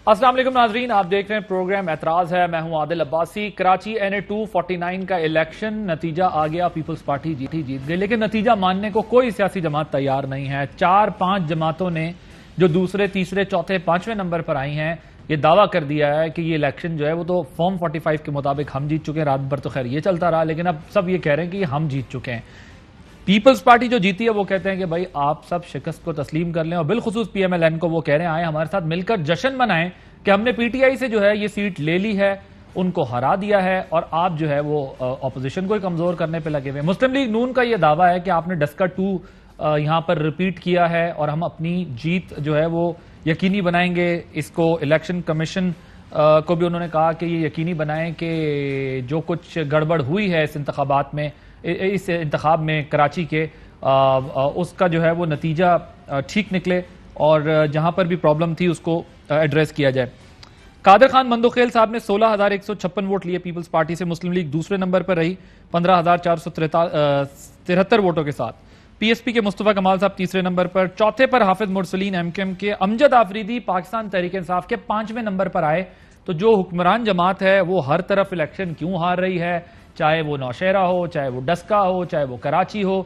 السلام علیکم ناظرین، آپ دیکھ رہے ہیں پروگرام اعتراض ہے۔ میں ہوں عادل عباسی۔ کراچی NA 249 کا الیکشن نتیجہ آ گیا، پیپلز پارٹی جیت گئی، لیکن نتیجہ ماننے کو کوئی سیاسی جماعت تیار نہیں ہے۔ 4-5 جماعتوں نے جو دوسرے، تیسرے، چوتھے، 5ویں نمبر پر آئی ہیں، یہ دعویٰ کر دیا ہے کہ یہ الیکشن جو ہے وہ تو فارم 45 کے مطابق ہم جیت چکے ہیں۔ رات بھر تو خیر یہ چلتا رہا، لیکن اب سب یہ کہہ رہے ہیں کہ یہ ہم جیت چکے ہیں۔ پیپلز پارٹی جو جیتی ہے وہ کہتے ہیں کہ بھائی آپ سب شکست کو تسلیم کر لیں، اور بالخصوص PMLN کو وہ کہہ رہے ہیں آئیں ہمارے ساتھ مل کر جشن منائیں کہ ہم نے PTI سے جو ہے یہ سیٹ لے لی ہے، ان کو ہرا دیا ہے، اور آپ جو ہے وہ اپوزیشن کو کمزور کرنے پہ لگے ہوئے ہیں۔ مسلم لیگ نون کا یہ دعویٰ ہے کہ آپ نے ڈسکا 2 یہاں پر ریپیٹ کیا ہے، اور ہم اپنی جیت جو ہے وہ یقینی بنائیں گے۔ اس کو الیکشن کمیشن کو بھی انہوں نے کہا کہ یہ یقینی بنائیں کہ جو کچھ گڑبڑ ہوئی ہے اس انتخاب میں کراچی کے، اس کا جو ہے وہ نتیجہ ٹھیک نکلے، اور جہاں پر بھی پرابلم تھی اس کو ایڈریس کیا جائے۔ قادر خان مندوخیل صاحب نے 16,156 ووٹ لیے پیپلز پارٹی سے۔ مسلم لیگ دوسرے نمبر پر رہی 15,473 ووٹوں کے ساتھ۔ PSP کے مصطفیٰ کمال صاحب تیسرے نمبر پر۔ چوتھے پر حافظ مرسلین MKM کے۔ امجد آفریدی پاکستان تحریک انصاف کے 5ویں نمبر پر آئے۔ تو جو حکمران جماعت ہے وہ ہر طرف الیکشن کیوں ہار رہی ہے، چاہے وہ نوشہرہ ہو، چاہے وہ ڈسکا ہو، چاہے وہ کراچی ہو،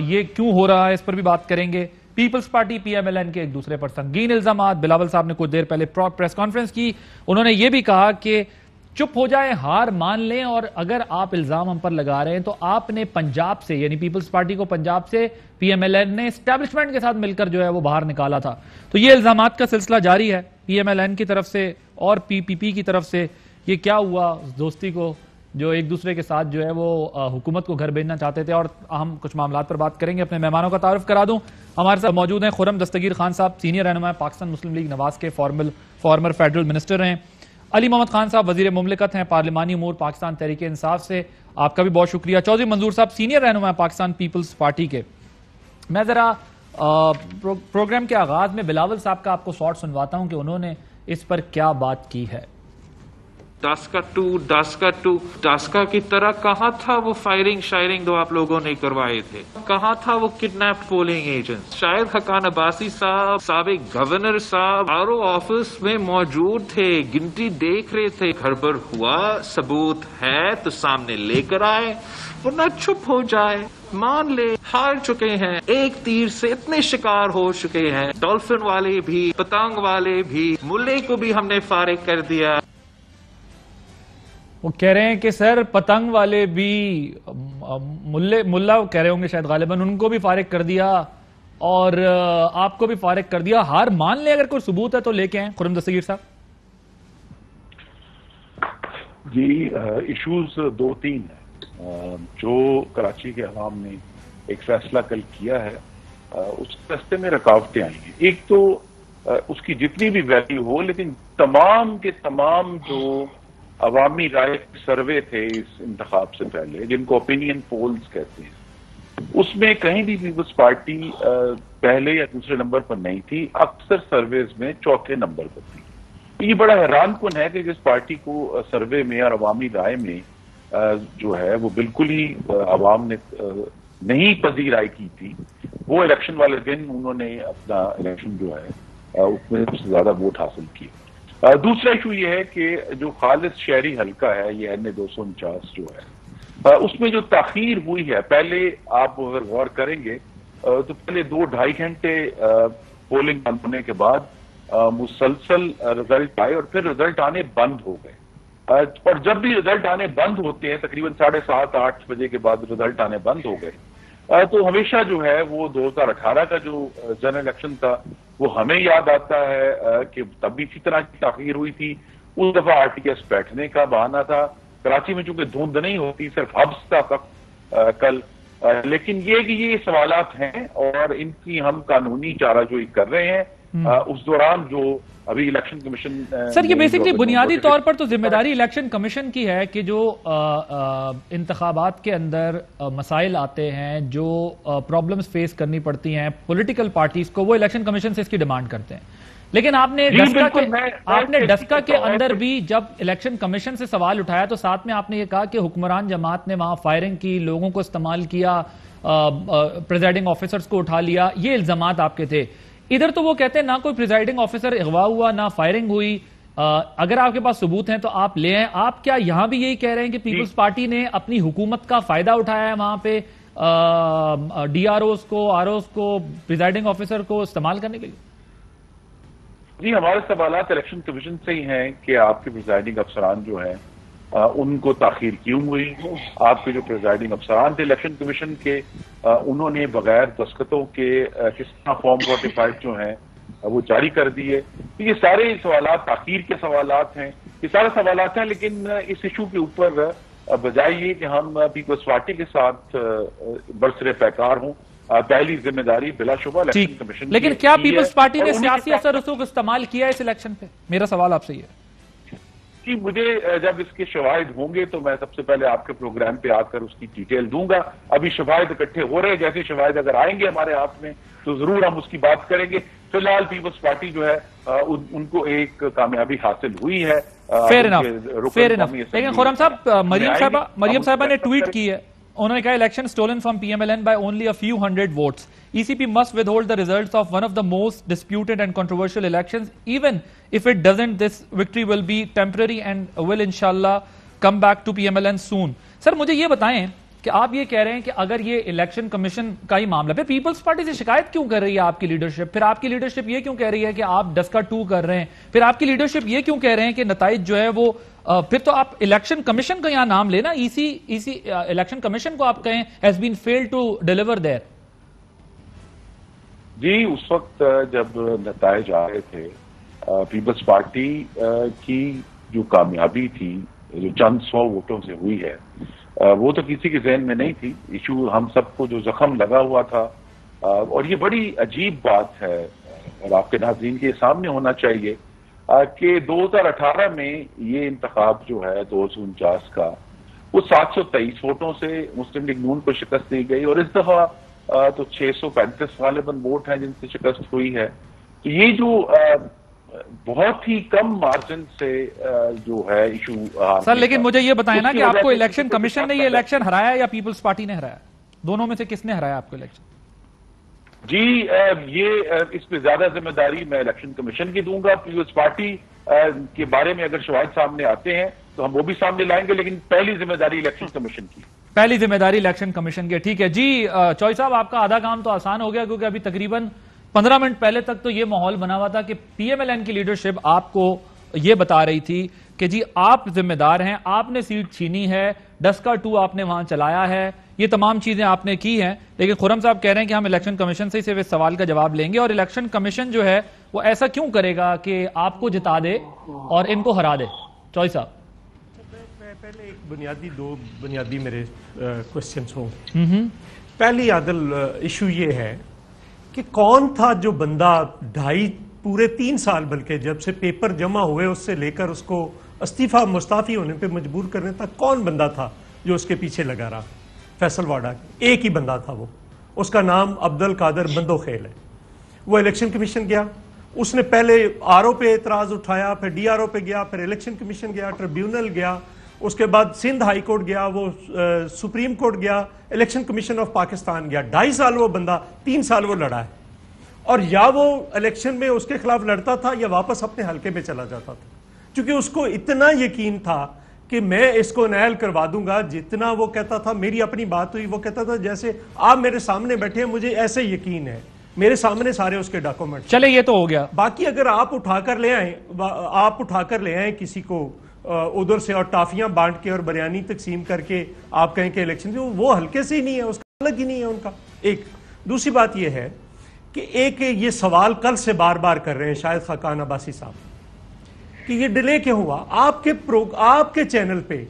یہ کیوں ہو رہا ہے، اس پر بھی بات کریں گے۔ پیپلز پارٹی PMLN کے ایک دوسرے پر سنگین الزامات۔ بلاول صاحب نے کچھ دیر پہلے پریس کانفرنس کی، انہوں نے یہ بھی کہا کہ چپ ہو جائیں، ہار مان لیں، اور اگر آپ الزام ہم پر لگا رہے ہیں تو آپ نے پنجاب سے، یعنی پیپلز پارٹی کو پنجاب سے PMLN نے اسٹیبلشمنٹ کے ساتھ مل کر جو ہے وہ باہر نکالا تھا۔ تو یہ الزامات کا سلسلہ جاری ہے PMLN کی طرف سے اور PPP کی طرف سے۔ یہ کیا ہوا دوستی کو، جو ایک دوسرے کے ساتھ جو ہے وہ حکومت کو گھر بھیجنا چاہتے تھے، اور ہم کچھ معاملات پر بات کریں گے۔ اپنے مہمانوں کا تعارف کرا دوں، ہمارے ساتھ موجود ہیں خرم دستگیر خان صاحب، سینئر رہنما پاکستان مسلم لیگ نواز کے، فارمر فیڈرل منسٹر ہیں۔ علی محمد خان صاحب وزیر مملکت ہیں پارلیمانی امور پاکستان تحریک انصاف سے، آپ کا بھی بہت شکریہ۔ چودھری منظور صاحب سینئر رہنما پاکستان پیپلز پارٹی کے۔ میں ذرا پروگرام کے آغاز میں بلاول صاحب کا آپ کو شارٹ سنواتا ہوں کہ انہوں نے اس پر کیا بات کی ہے۔ ڈاسکا کی طرح کہاں تھا وہ فائرنگ شائرنگ جو آپ لوگوں نے کروائے تھے؟ کہاں تھا وہ کڈنیپ پولنگ ایجنٹ؟ شاید حقان عباسی صاحب، سابق گورنر صاحب RO آفس میں موجود تھے، گنتی دیکھ رہے تھے۔ گھر پر ہوا، ثبوت ہے تو سامنے لے کر آئے، ورنہ چپ ہو جائے، مان لے ہار چکے ہیں۔ ایک تیر سے اتنے شکار ہو چکے ہیں، ڈولفن والے بھی، پتنگ والے بھی، ملے کو بھی ہم نے فارغ کر دیا۔ وہ کہہ رہے ہیں کہ سر پتنگ والے بھی، ملا کہہ رہے ہوں گے شاید غالباً، ان کو بھی فارغ کر دیا اور آپ کو بھی فارغ کر دیا۔ ہار مان لیں، اگر کوئی ثبوت ہے تو لے کے آئیں۔ خرم دستگیر صاحب جی، ایشوز 2-3 ہیں جو کراچی کے عوام نے ایک فیصلہ کل کیا ہے، اس راستے میں رکاوٹیں آئی ہیں۔ ایک تو اس کی جتنی بھی ویلیو ہو، لیکن تمام کے تمام جو عوامی رائے سروے تھے اس انتخاب سے پہلے، جن کو اوپینین پولز کہتے ہیں، اس میں کہیں بھی پیپلز پارٹی پہلے یا دوسرے نمبر پر نہیں تھی، اکثر سرویز میں چوتھے نمبر پر تھی۔ یہ بڑا حیران کن ہے کہ جس پارٹی کو سروے میں اور عوامی رائے میں جو ہے وہ بالکل ہی عوام نے نہیں پذیرائی کی تھی، وہ الیکشن والے دن انہوں نے اپنا الیکشن جو ہے اس میں سب سے زیادہ ووٹ حاصل کیے۔ دوسرا ایشو یہ ہے کہ جو خالص شہری حلقہ ہے، یہ NA 249 جو ہے، اس میں جو تاخیر ہوئی ہے، پہلے آپ اگر غور کریں گے تو پہلے 2-2.5 گھنٹے پولنگ بند ہونے کے بعد مسلسل رزلٹ آئے، اور پھر رزلٹ آنے بند ہو گئے۔ اور جب بھی رزلٹ آنے بند ہوتے ہیں، تقریباً 7:30-8 بجے کے بعد رزلٹ آنے بند ہو گئے، تو ہمیشہ جو ہے وہ 2018 کا جو جنرل الیکشن تھا وہ ہمیں یاد آتا ہے کہ تب بھی اسی طرح کی تاخیر ہوئی تھی۔ اس دفعہ RTS بیٹھنے کا بہانہ تھا، کراچی میں چونکہ دھند نہیں ہوتی، صرف حبس تھا کل، لیکن یہ کہ یہ سوالات ہیں اور ان کی ہم قانونی چارہ جوئی کر رہے ہیں۔ اس دوران جو ابھی الیکشن کمیشن سر، یہ بیسکلی بنیادی طور پر تو ذمہ داری الیکشن کمیشن کی ہے کہ جو انتخابات کے اندر مسائل آتے ہیں، جو پرابلمز فیس کرنی پڑتی ہیں پولیٹیکل پارٹیز کو، وہ الیکشن کمیشن سے اس کی ڈیمانڈ کرتے ہیں۔ لیکن آپ نے ڈسکا کے اندر بھی جب الیکشن کمیشن سے سوال اٹھایا تو ساتھ میں آپ نے یہ کہا کہ حکمران جماعت نے وہاں فائرنگ کی، لوگوں کو استعمال کیا، پریزائڈنگ آفیسرز کو اٹھا لیا، یہ الزامات آپ کے تھے۔ ادھر تو وہ کہتے ہیں نہ کوئی پریزائڈنگ آفیسر اغوا ہوا، نہ فائرنگ ہوئی، اگر آپ کے پاس ثبوت ہیں تو آپ لے آئیں. آپ کیا یہاں بھی یہی کہہ رہے ہیں کہ پیپلز پارٹی نے اپنی حکومت کا فائدہ اٹھایا ہے وہاں پہ ڈی آر اوز کو, آر اوز کو, پریزائڈنگ آفیسر کو استعمال کرنے کے لیے؟ جی, ہمارے سوالات الیکشن کمیشن سے ہی ہیں کہ آپ کے پریزائڈنگ افسران جو ہیں ان کو تاخیر کیوں ہوئی. آپ کے جو پریزائڈنگ افسران تھے الیکشن کمیشن کے, انہوں نے بغیر دستخطوں کے کس طرح فارم 45 جو ہیں وہ جاری کر دیے. یہ سارے سوالات تاخیر کے سوالات ہیں, یہ سارے سوالات ہیں. لیکن اس ایشو کے اوپر بجائے یہ کہ ہم پیپلز پارٹی کے ساتھ برسر پیکار ہوں, پہلی ذمہ داری بلا شبہ الیکشن کمیشن. لیکن کیا پیپلز پارٹی نے سیاسی اثر رسوخ استعمال کیا اس الیکشن پہ؟ میرا سوال آپ سے یہ ہے. جی, مجھے جب اس کے شواہد ہوں گے تو میں سب سے پہلے آپ کے پروگرام پہ آ کر اس کی ڈیٹیل دوں گا. ابھی شواہد اکٹھے ہو رہے ہیں, جیسے شواہد اگر آئیں گے ہمارے ہاتھ میں تو ضرور ہم اس کی بات کریں گے. فی الحال پیپلز پارٹی جو ہے ان کو ایک کامیابی حاصل ہوئی ہے. Fair enough. لیکن خرم صاحب, مریم صاحبہ نے ٹویٹ کی ہے, انہوں نے کہا election stolen from PMLN by only a few hundred votes. ECP must withhold the results of one of the most disputed and controversial elections. Even if it doesn't, this victory will be temporary and will inshallah come back to PMLN soon. سر مجھے یہ بتائیں کہ آپ یہ کہہ رہے ہیں کہ اگر یہ الیکشن کمیشن کا ہی معاملہ, پھر پیپلز پارٹی سے شکایت کیوں کر رہی ہے آپ کی لیڈرشپ؟ پھر آپ کی لیڈرشپ یہ کیوں کہہ رہی ہے کہ آپ ڈسکا 2 کر رہے ہیں؟ پھر آپ کی لیڈرشپ یہ کیوں کہہ رہے ہیں کہ نتائج جو ہے وہ پھر تو آپ الیکشن کمیشن کا یہاں نام لینا, ایسی الیکشن کمیشن کو آپ کہیں has been failed to deliver there. جی, اس وقت جب نتائج آ رہے تھے, پیپلز پارٹی کی جو کامیابی تھی جو چند 100 ووٹوں سے ہوئی ہے, وہ تو کسی کے ذہن میں نہیں تھی. ایشو ہم سب کو جو زخم لگا ہوا تھا, اور یہ بڑی عجیب بات ہے اور آپ کے ناظرین کے سامنے ہونا چاہیے کہ 2018 میں یہ انتخاب جو ہے 249 کا, وہ 723 ووٹوں سے مسلم لیگ نون کو شکست دی گئی, اور اس دفعہ تو 635 غالباً ووٹ ہیں جن سے شکست ہوئی ہے. تو یہ جو بہت ہی کم مارجن سے جو ہے ایشو. سر لیکن مجھے یہ بتائیں نا کہ آپ کو الیکشن کمیشن نے یہ الیکشن ہرایا یا پیپلز پارٹی نے ہرایا؟ دونوں میں سے کس نے ہرایا آپ کو الیکشن؟ جی, یہ اس پہ زیادہ ذمہ داری میں الیکشن کمیشن کی دوں گا. پیپلز پارٹی کے بارے میں اگر شواہد سامنے آتے ہیں تو ہم وہ بھی سامنے لائیں گے, لیکن پہلی ذمہ داری الیکشن کمیشن کی. پہلی ذمہ داری الیکشن کمیشن کی. ٹھیک ہے جی, چوئی صاحب آپ کا آدھا کام تو آسان ہو گیا, کیونکہ ابھی تقریباً 15 منٹ پہلے تک تو یہ ماحول بنا ہوا تھا کہ پی ایم ایل این کی لیڈرشپ آپ کو یہ بتا رہی تھی کہ جی آپ ذمہ دار ہیں, آپ نے سیٹ چھینی ہے, ڈسکا 2 آپ نے وہاں چلایا ہے, یہ تمام چیزیں آپ نے کی ہیں. لیکن خرم صاحب کہہ رہے ہیں کہ ہم الیکشن کمیشن سے صرف اس سوال کا جواب لیں گے, اور الیکشن کمیشن جو ہے وہ ایسا کیوں کرے گا کہ آپ کو جتا دے اور ان کو ہرا دے؟ چوئی صاحب پہلے ایک دو بنیادی میرے کوسچنز ہوں. پہلی عادل ایشو یہ ہے کہ کون تھا جو بندہ پورے 3 سال بلکہ جب سے پیپر جمع ہوئے اس سے لے کر اس کو مستعفی ہونے پہ مجبور کرنے تک کون بندہ تھا جو اس کے پیچھے لگا رہا؟ فیصل واڈا ایک ہی بندہ تھا, وہ اس کا نام عبد القادر بندوخیل ہے. وہ الیکشن کمیشن گیا, اس نے پہلے آر او پہ اعتراض اٹھایا, پھر ڈی آر او پہ گیا, پھر الیکشن کمیشن گیا, ٹریبیونل گیا, اس کے بعد سندھ ہائی کورٹ گیا, وہ سپریم کورٹ گیا, الیکشن کمیشن آف پاکستان گیا. 2.5 سال وہ بندہ, 3 سال وہ لڑا ہے, اور یا وہ الیکشن میں اس کے خلاف لڑتا تھا یا واپس اپنے حلقے میں چلا جاتا تھا, کیونکہ اس کو اتنا یقین تھا کہ میں اس کو نائل کروا دوں گا. جتنا وہ کہتا تھا, میری اپنی بات ہوئی, وہ کہتا تھا جیسے آپ میرے سامنے بیٹھے ہیں مجھے ایسے یقین ہے, میرے سامنے سارے اس کے ڈاکومنٹ. چلے یہ تو ہو گیا. باقی اگر آپ اٹھا کر لے آئیں کسی کو ادھر سے اور ٹافیاں بانٹ کے اور بریانی تقسیم کر کے آپ کہیں کہ الیکشن, وہ ہلکے سے ہی نہیں ہے, اس کا الگ ہی نہیں ہے ان کا. ایک دوسری بات یہ ہے کہ ایک یہ سوال کل سے بار بار کر رہے ہیں شاید خاقان عباسی صاحب کہ یہ ڈیلے کیوں ہوا. آپ کے چینل پہ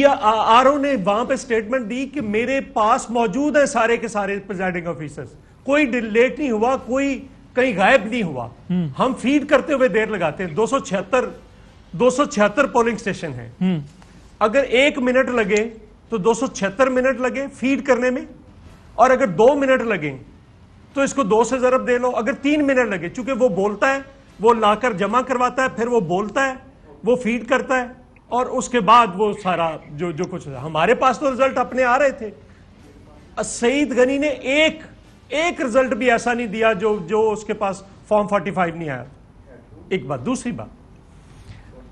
آر او نے وہاں پہ سٹیٹمنٹ دی کہ میرے پاس موجود ہیں سارے کے سارے پریزائڈنگ آفیسرز, کوئی ڈیلیٹ نہیں ہوا, کوئی کہیں غائب نہیں ہوا. ہم فیڈ کرتے ہوئے دیر لگاتے ہیں. 276 پولنگ سٹیشن ہیں, اگر 1 منٹ لگے تو 276 منٹ لگے فیڈ کرنے میں, اور اگر 2 منٹ لگیں تو اس کو 2 سے ضرب دے لو. اگر 3 منٹ لگے, چونکہ وہ بولتا ہے, وہ لا کر جمع کرواتا ہے, پھر وہ بولتا ہے, وہ فیڈ کرتا ہے, اور اس کے بعد وہ سارا جو کچھ ہمارے پاس تو رزلٹ اپنے آ رہے تھے. سعید غنی نے ایک رزلٹ بھی ایسا نہیں دیا جو اس کے پاس فارم 45 نہیں آیا. ایک بات. دوسری بات,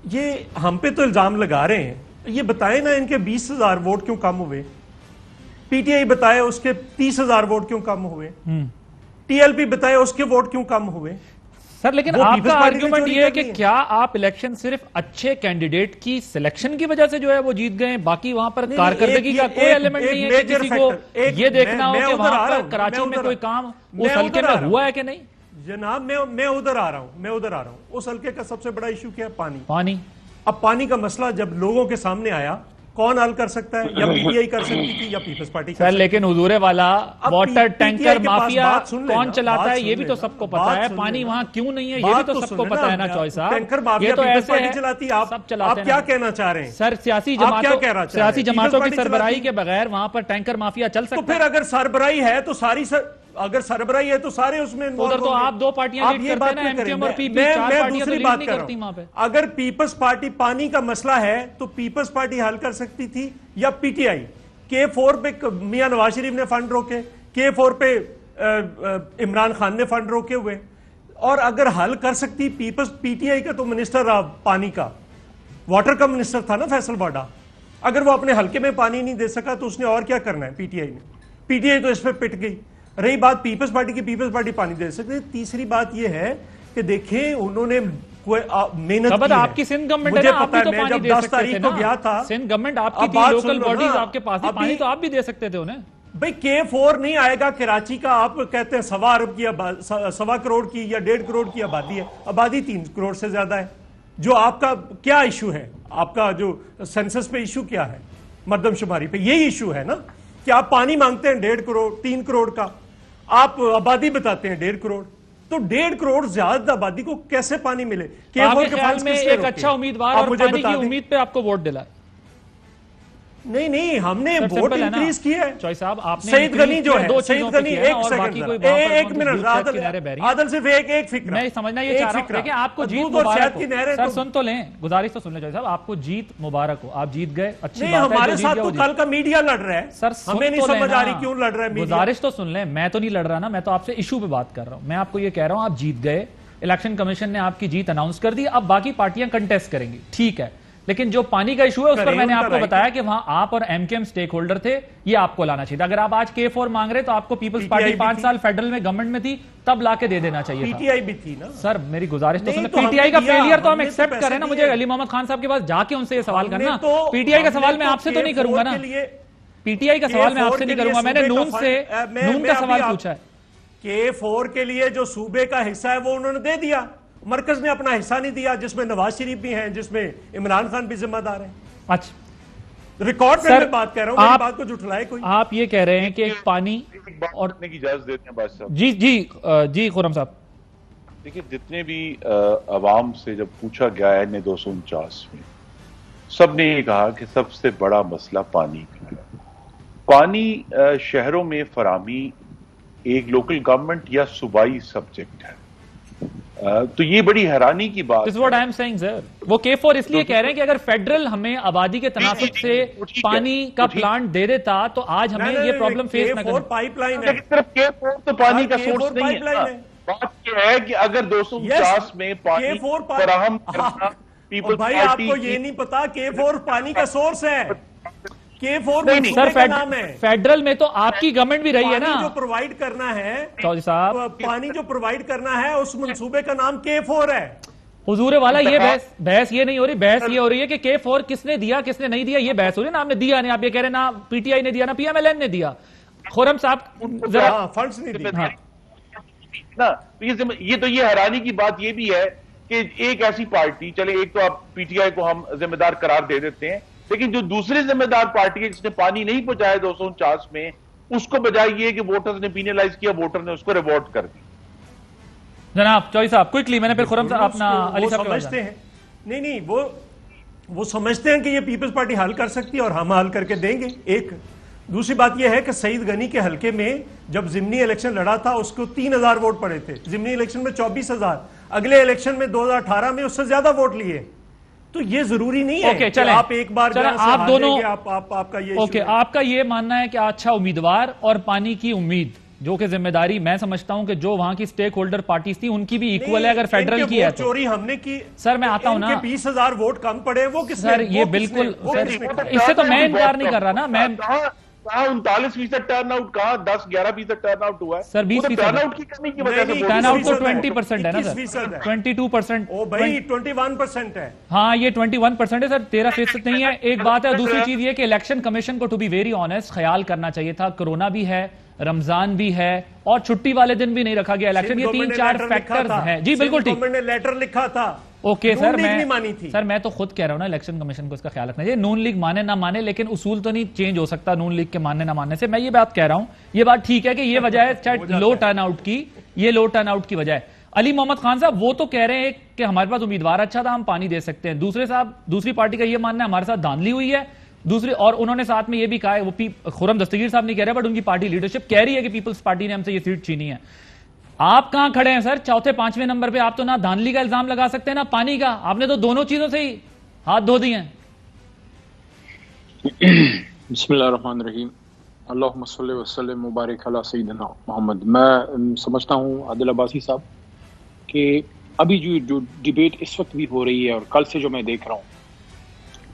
یہ ہم پہ تو الزام لگا رہے ہیں, یہ بتائیں نا ان کے 20,000 ووٹ کیوں کم ہوئے, پی ٹی آئی بتائے اس کے 30,000 ووٹ کیوں کم ہوئے, ٹی ایل پی بتائے اس کے ووٹ کیوں کم ہوئے. سر لیکن آپ کا آرگیومنٹ یہ ہے کہ کیا آپ الیکشن صرف اچھے کینڈیڈیٹ کی سلیکشن کی وجہ سے جو ہے وہ جیت گئے, باقی وہاں پر کارکردگی کا کوئی ایلیمنٹ نہیں ہے کہ کسی کو یہ دیکھنا ہو کہ وہاں پر کراچی میں کوئی کام اس حلقے میں ہوا ہے کہ نہیں؟ جناب میں ادھر آ رہا ہوں, اس حلقے کا سب سے بڑا ایشو کیا ہے؟ پانی. اب پانی کا مسئلہ جب لوگوں کے سامنے آیا, کون حل کر سکتا ہے؟ یا پی ٹی آئی کر سکتی تھی یا پیپلز پارٹی کر سکتی تھی. لیکن حضور والا واٹر ٹینکر مافیا کون چلاتا ہے یہ بھی تو سب کو پتا ہے, پانی وہاں کیوں نہیں ہے یہ بھی تو سب کو پتا ہے نا چوئی صاحب. ٹینکر مافیا پیپلز پارٹی چلاتی ہے, آپ کیا کہنا چاہ رہے ہیں؟ سر سیاسی جماعتوں کی سربراہی کے بغیر وہاں پر ٹینکر مافیا چل سکتا ہے؟ تو پھر اگر سربراہی ہے تو اگر سربراہی ہے تو سارے اس میں ادھر تو آپ دو پارٹیاں لیڈ کرتے ہیں نا, ایم کیو ایم اور پی پی, چار پارٹیاں تو لیڈ نہیں کرتی وہاں پہ. اگر پیپلز پارٹی پانی کا مسئلہ ہے تو پیپلز پارٹی حل کر سکتی تھی یا پی ٹی آئی. K4 پہ میاں نواز شریف نے فنڈ روکے, K4 پہ عمران خان نے فنڈ روکے ہوئے, اور اگر حل کر سکتی پی ٹی آئی کا تو منسٹر پانی کا واٹر کا منسٹر تھا نا فیصل باڈا, اگر وہ اپنے حلقے میں پانی نہیں دے سکا تو اس نے اور کیا کرنا ہے؟ پی ٹی آئی تو اس پہ پٹ گئی. رہی بات پیپلز پارٹی کی, پیپلز پارٹی پانی دے سکتے. تیسری بات یہ ہے کہ دیکھیں انہوں نے محنت کی ہے. آپ کی سندھ گورنمنٹ ہے نا, آپ بھی تو پانی دے سکتے تھے نا. سندھ گورنمنٹ آپ کی تھی, لوکل باڈیز آپ کے پاس, پانی تو آپ بھی دے سکتے تھے انہیں. بھئی K4 نہیں آئے گا کراچی کا, آپ کہتے ہیں 1.25 ارب کی 1.25 کروڑ کی یا 1.5 کروڑ کی آبادی ہے, آبادی 3 کروڑ سے زیادہ ہے. جو آپ کا کیا ایشو ہے, آپ کا جو سینسس پہ ایشو کیا ہے, مردم شماری پہ یہی ایشو ہے نا کہ آپ پانی مانگتے ہیں 1.5 کروڑ 3 کروڑ کا, آپ آبادی بتاتے ہیں 1.5 کروڑ. تو 1.5 کروڑ زیادہ آبادی کو کیسے پانی ملے؟ آپ کے خیال میں ایک اچھا امیدوار اور پانی کی امید پہ آپ کو ووٹ دلا؟ نہیں, ہم نے ووٹ انکریز کیا ہے. چوئی صاحب آپ نے سعید غنی جو ہے, سعید غنی ایک منٹ عادل صرف ایک فکر میں سمجھنا یہ چاہ رہا ہوں کہ آپ کو جیت مبارک ہو. سر سن تو لیں, گزارش تو سن لیں چوئی صاحب, آپ کو جیت مبارک ہو, آپ جیت گئے, اچھی بات ہے. ہمارے ساتھ تو کل کا میڈیا لڑ رہا ہے سر, ہمیں نہیں سمجھ آ رہی کیوں لڑ رہا ہے میڈیا. گزارش تو سن لیں, میں تو نہیں لڑ رہا نا, میں تو آپ سے ایشو پہ بات کر رہا ہوں. میں آپ کو یہ کہہ رہا ہوں آپ جیت گئے, الیکشن کمیشن نے آپ کی جیت اناؤنس کر دی, اب باقی پارٹیاں کنٹیسٹ کریں گی, ٹھیک ہے. لیکن جو پانی کا ایشو ہے اس پر میں نے آپ کو بتایا کہ وہاں آپ اور ایم کے ایم سٹیک ہولڈر تھے, یہ آپ کو لانا چاہیے تھا. اگر آپ آج K4 مانگ رہے تو آپ کو پیپلز پارٹی 5 سال فیڈرل میں گورنمنٹ میں تھی تب لا کے دے دینا چاہیے تھا. پی ٹی آئی بھی تھی نا سر, میری گزارش تو سنیں, پی ٹی آئی کا فیلئر تو ہم ایکسپٹ کریں نا. مجھے علی محمد خان صاحب کے پاس جا کے ان سے یہ سوال کرنا, پی ٹی آئی کا سوال میں آپ سے تو نہیں کروں گا نا, پی ٹی آئی کا سوال میں آپ سے نہیں کروں گا, میں نے نون کا سوال پوچھا ہے. K4 کے لیے جو صوبے کا حصہ ہے وہ انہوں نے دے دیا, مرکز نے اپنا حصہ نہیں دیا, جس میں نواز شریف بھی ہیں, جس میں عمران خان بھی ذمہ دار ہیں. اچھا ریکارڈ میں بات کہہ رہا ہوں, میری بات کو جھٹلائے کوئی. آپ یہ کہہ رہے ہیں کہ پانی اور کی اجازت دیتے ہیں بادشاہ صاحب. جی خرم صاحب, دیکھیں جتنے بھی عوام سے جب پوچھا گیا ہے 249 میں, سب نے یہ کہا کہ سب سے بڑا مسئلہ پانی کا ہے. پانی شہروں میں فراہمی ایک لوکل گورنمنٹ یا صوبائی سبجیکٹ ہے, تو یہ بڑی حیرانی کی بات ہے. وہ K4 اس لیے کہہ رہے ہیں کہ اگر فیڈرل ہمیں آبادی کے تناسب سے پانی کا پلانٹ دے دیتا تو آج ہمیں یہ پرابلم فیس نہ کرنا. پائپ لائن ہے, صرف K4 تو پانی کا سورس نہیں ہے. بات یہ ہے کہ اگر 249 میں پانی فراہم کرنا پیپلز بھائی, آپ کو یہ نہیں پتا K4 پانی کا سورس ہے. K4 منصوبے کا نام ہے. فیڈرل میں تو آپ کی گورنمنٹ بھی رہی ہے نا, جو پرووائڈ کرنا ہے چودھری صاحب, پانی جو پرووائڈ کرنا ہے اس منصوبے کا نام K4 ہے. حضور والا یہ بحث یہ نہیں ہو رہی, بحث یہ ہو رہی ہے کہ K4 کس نے دیا کس نے نہیں دیا, یہ بحث ہو رہی ہے نا. آپ نے دیا نہیں, آپ یہ کہہ رہے ہیں نا پی ٹی آئی نے دیا نا پی ایم ایل این نے دیا. خرم صاحب ذرا فنڈز نہیں دیے نا. یہ تو یہ حیرانی کی بات یہ بھی ہے کہ ایک ایسی پارٹی, چلے ایک تو آپ پی ٹی آئی کو ہم ذمہ دار قرار دے دیتے ہیں, لیکن جو دوسری ذمہ دار پارٹی ہے جس نے پانی نہیں پہنچایا 249 میں, اس کو بجائے یہ کہ ووٹرز نے پینلائز کیا, ووٹر نے اس کو ریوارڈ کر دی. جناب چوئی صاحب کوئکلی, میں نے پھر خرم صاحب اپنا علی صاحب سمجھتے ہیں نہیں وہ سمجھتے ہیں کہ یہ پیپلز پارٹی حل کر سکتی ہے اور ہم حل کر کے دیں گے. ایک دوسری بات یہ ہے کہ سعید غنی کے حلقے میں جب ضمنی الیکشن لڑا تھا اس کو 3000 ووٹ پڑے تھے, ضمنی الیکشن میں 24000, اگلے الیکشن میں 2018 میں اس سے زیادہ ووٹ لیے. تو یہ ضروری نہیں ہے کہ آپ ایک بار آپ دونوں آپ کا یہ آپ کا یہ ماننا ہے کہ اچھا امیدوار اور پانی کی امید جو کہ ذمہ داری میں سمجھتا ہوں کہ جو وہاں کی سٹیک ہولڈر پارٹیز تھی ان کی بھی ایکول ہے اگر فیڈرل کی ہے تو چوری ہم نے کی. سر میں آتا ہوں نا, 20,000 ووٹ کم پڑے, وہ کس نے, سر یہ بالکل, اس سے تو میں انکار نہیں کر رہا نا, میں 39% ٹرن آؤٹ, کہاں 10-11% ٹرن آؤٹ ہوا ہے سر, 20% ٹرن آؤٹ کی کمی کی وجہ سے ٹرن آؤٹ تو 20% ہے نا سر, 22%. او بھائی 21% ہے. ہاں یہ 21% ہے سر, 13% نہیں ہے. ایک بات ہے, دوسری چیز یہ کہ الیکشن کمیشن کو ٹو بی ویری آنیسٹ خیال کرنا چاہیے تھا, کرونا بھی ہے, رمضان بھی ہے, اور چھٹی والے دن بھی نہیں رکھا گیا الیکشن, یہ 3-4 فیکٹرز ہیں. جی بالکل ٹھیک, گورنمنٹ نے لیٹر لکھا تھا. اوکے سر, میں تو خود کہہ رہا ہوں نا الیکشن کمیشن کو اس کا خیال رکھنا چاہیے. نون لیگ مانے نہ مانے, لیکن اصول تو نہیں چینج ہو سکتا نون لیگ کے ماننے نہ ماننے سے. میں یہ بات کہہ رہا ہوں, یہ بات ٹھیک ہے کہ یہ وجہ ہے چاہے لو ٹرن آؤٹ کی, یہ لو ٹرن آؤٹ کی وجہ ہے. علی محمد خان صاحب وہ تو کہہ رہے ہیں کہ ہمارے پاس امیدوار اچھا تھا, ہم پانی دے سکتے ہیں. دوسری پارٹی کا یہ ماننا ہے ہمارے ساتھ دھاندلی ہوئی ہے دوسری, اور انہوں نے ساتھ میں یہ بھی کہا ہے, وہ خرم دستگیر صاحب نہیں کہہ رہے بٹ ان کی پارٹی لیڈرشپ کہہ رہی ہے کہ پیپلز پارٹی نے ہم سے یہ سیٹ چھینی ہے. آپ کہاں کھڑے ہیں سر, چوتھے 5ویں نمبر پہ؟ آپ تو نہ دھاندلی کا الزام لگا سکتے ہیں نہ پانی کا, آپ نے تو دونوں چیزوں سے ہی ہاتھ دھو دیے ہیں. بسم اللہ الرحمن الرحیم, اللہم صلی وسلم مبارک علی سیدنا محمد. میں سمجھتا ہوں عادل عباسی صاحب کہ ابھی جو ڈیبیٹ اس وقت بھی ہو رہی ہے اور کل سے جو میں دیکھ رہا ہوں,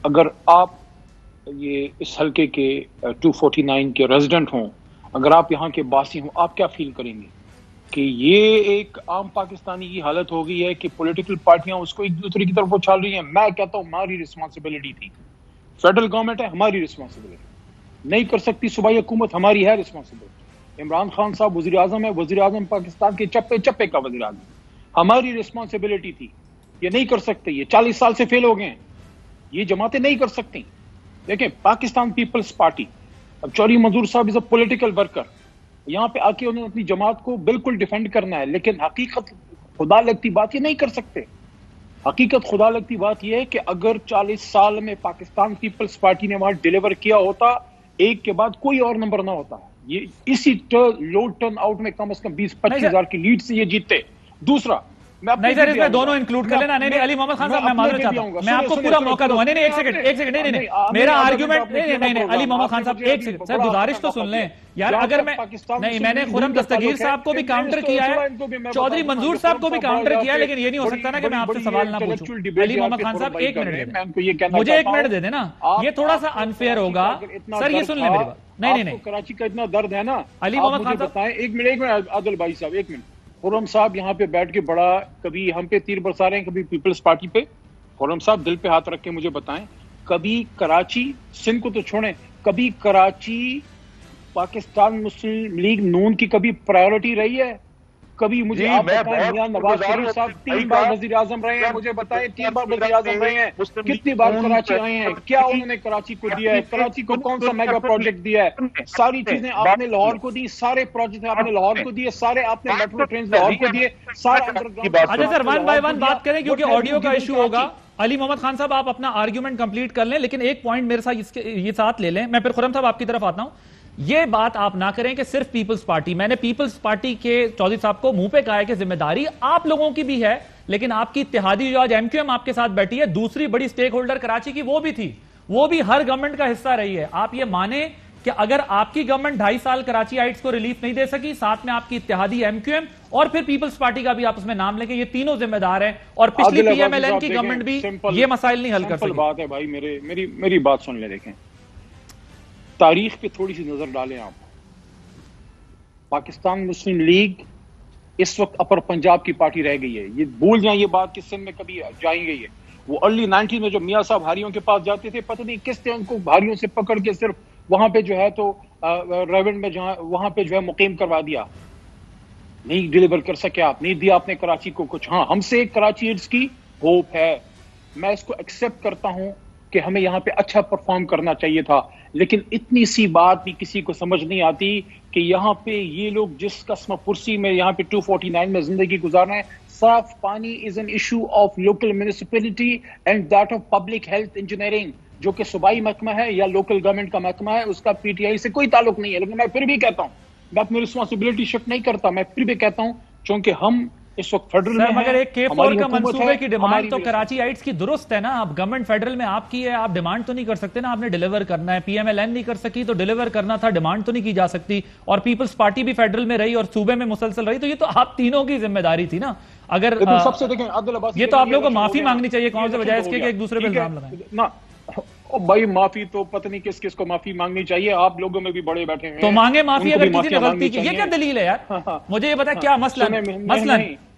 اگر آپ یہ اس حلقے کے 249 کے ریزیڈنٹ ہوں, اگر آپ یہاں کے باسی ہوں, آپ کیا فیل کریں گے کہ یہ ایک عام پاکستانی کی حالت ہو گئی ہے کہ پولیٹیکل پارٹیاں اس کو ایک دوسرے کی طرف اچھال رہی ہیں. میں کہتا ہوں ہماری رسپانسبلٹی تھی, فیڈرل گورنمنٹ ہے, ہماری رسپانسبلٹی نہیں کر سکتی, صوبائی حکومت ہماری ہے رسپانسبلٹی. عمران خان صاحب وزیر اعظم ہے, وزیر اعظم پاکستان کے چپے چپے کا وزیر اعظم, ہماری رسپانسبلٹی تھی. یہ نہیں کر سکتے, یہ 40 سال سے فیل ہو گئے ہیں, یہ جماعتیں نہیں کر سکتی. دیکھیں پاکستان پیپلز پارٹی, اب چوری منظور صاحب از اے پولیٹیکل ورکر, یہاں پہ آ کے انہوں نے اپنی جماعت کو بالکل ڈیفینڈ کرنا ہے, لیکن حقیقت خدا لگتی بات یہ نہیں کر سکتے. حقیقت خدا لگتی بات یہ ہے کہ اگر 40 سال میں پاکستان پیپلز پارٹی نے وہاں ڈیلیور کیا ہوتا, ایک کے بعد کوئی اور نمبر نہ ہوتا, یہ اسی لو ٹرن آؤٹ میں کم از کم 20-25 ہزار کی لیڈ سے یہ جیتتے. دوسرا نہیں سر, اس میں دونوں انکلوڈ کر لینا. نہیں علی محمد خان صاحب میں معذرت چاہتا ہوں, میں آپ کو پورا موقع دوں گا. نہیں ایک سیکنڈ, نہیں میرا آرگیومنٹ نہیں علی محمد خان صاحب ایک سیکنڈ سر, گزارش تو سن لیں یار. اگر میں نے خرم دستگیر صاحب کو بھی کاؤنٹر کیا ہے, چودھری منظور صاحب کو بھی کاؤنٹر کیا ہے, لیکن یہ نہیں ہو سکتا نا کہ میں آپ سے سوال نہ پوچھوں. علی محمد خان صاحب ایک منٹ دے, مجھے ایک منٹ دے دیں نا, یہ تھوڑا سا انفیئر ہوگا سر, یہ سن لیں میری بات. نہیں کراچی کا اتنا درد ہے نا, علی محمد خان صاحب ایک منٹ عادل بھائی صاحب, ایک منٹ. خرم صاحب یہاں پہ بیٹھ کے بڑا کبھی ہم پہ تیر برسا رہے ہیں, کبھی پیپلز پارٹی پہ. خرم صاحب دل پہ ہاتھ رکھ کے مجھے بتائیں, کبھی کراچی, سندھ کو تو چھوڑیں, کبھی کراچی پاکستان مسلم لیگ نون کی کبھی پرائیورٹی رہی ہے؟ کبھی مجھے آپ بتائیں, میاں نواز شریف صاحب 3 بار وزیر اعظم رہے ہیں, مجھے بتائیں 3 بار وزیر اعظم رہے ہیں, کتنی بار کراچی آئے ہیں, کیا انہوں نے کراچی کو دیا ہے, کراچی کو کون سا میگا پروجیکٹ دیا ہے؟ ساری چیزیں آپ نے لاہور کو دی, سارے پروجیکٹ آپ نے لاہور کو دیے, سارے آپ نے میٹرو ٹرینز لاہور کو دیے, سارا انڈر گراؤنڈ. اچھا سر, 1 بائی 1 بات کریں کیونکہ آڈیو کا ایشو ہوگا. علی محمد خان صاحب آپ اپنا آرگیومنٹ کمپلیٹ کر لیں, لیکن ایک پوائنٹ میرے ساتھ یہ ساتھ لے لیں, میں پھر خرم صاحب آپ کی طرف آتا ہوں. یہ بات آپ نہ کریں کہ صرف پیپلز پارٹی, میں نے پیپلز پارٹی کے چودھری صاحب کو منہ پہ کہا ہے کہ ذمہ داری آپ لوگوں کی بھی ہے, لیکن آپ کی اتحادی جو آج ایم کیو ایم آپ کے ساتھ بیٹھی ہے, دوسری بڑی سٹیک ہولڈر کراچی کی وہ بھی تھی, وہ بھی ہر گورنمنٹ کا حصہ رہی ہے. آپ یہ مانیں کہ اگر آپ کی گورنمنٹ 2.5 سال کراچی آئٹس کو ریلیف نہیں دے سکی, ساتھ میں آپ کی اتحادی ایم کیو ایم اور پھر پیپلز پارٹی کا بھی آپ اس میں نام لیں کہ یہ تینوں ذمہ دار ہیں, اور پچھلی پی ایم ایل این کی گورنمنٹ بھی یہ مسائل نہیں حل کر سکی. بات ہے بھائی, میری بات سن لیں. دیکھیں تاریخ پہ تھوڑی سی نظر ڈالیں آپ. پاکستان مسلم لیگ اس وقت اپر پنجاب کی پارٹی رہ گئی ہے, یہ بھول جائیں یہ بات کہ سندھ میں کبھی جائیں گئی ہے. وہ ارلی 90 میں جو میاں صاحب ہاریوں کے پاس جاتے تھے, پتہ نہیں کس نے ان کو ہاریوں سے پکڑ کے صرف وہاں پہ جو ہے تو ریونڈ میں جہاں وہاں پہ جو ہے مقیم کروا دیا, نہیں ڈیلیور کر سکے آپ, نہیں دیا آپ نے کراچی کو کچھ. ہاں ہم سے کراچی ایڈز کی ہوپ ہے, میں اس کو ایکسیپٹ کرتا ہوں کہ ہمیں یہاں پہ اچھا پرفارم کرنا چاہیے تھا, لیکن اتنی سی بات بھی کسی کو سمجھ نہیں آتی کہ یہاں پہ یہ لوگ جس قسم پرسی میں یہاں پہ 249 میں زندگی گزار رہے ہیں, صاف پانی is an issue of local municipality and that of public health engineering, جو کہ صوبائی محکمہ ہے یا لوکل گورنمنٹ کا محکمہ ہے, اس کا پی ٹی آئی سے کوئی تعلق نہیں ہے. لیکن میں پھر بھی کہتا ہوں, میں اپنی رسپانسبلٹی شفٹ نہیں کرتا, میں پھر بھی کہتا ہوں چونکہ ہم اس وقت فیڈرل میں مگر ایک K4 ہماری کا حکومت منصوبے ہے، کی ڈیمانڈ ہماری تو بھی کراچی آئٹس کی درست ہے نا. اب گورنمنٹ فیڈرل میں آپ کی ہے, آپ ڈیمانڈ تو نہیں کر سکتے نا, آپ نے ڈیلیور کرنا ہے. PMLN نہیں کر سکی تو ڈیلیور کرنا تھا, ڈیمانڈ تو نہیں کی جا سکتی. اور پیپلز پارٹی بھی فیڈرل میں رہی اور صوبے میں مسلسل رہی, تو یہ تو آپ تینوں کی ذمہ داری تھی نا. اگر سب سے دیکھیں عادل عباسی, یہ تو آپ لوگوں کو معافی مانگنی چاہیے کون سے بجائے اس کے کہ ایک دوسرے پہ الزام لگائیں. نا بھائی معافی تو پتہ نہیں کس کس کو معافی مانگنی چاہیے, آپ لوگوں میں بھی بڑے بیٹھے ہیں تو مانگے معافی ان کو اگر بھی کسی نے معافیاں غلطی کی. مانگنی یہ کیا چاہیے. دلیل ہے یار, مجھے یہ بتائیں کیا مثلاً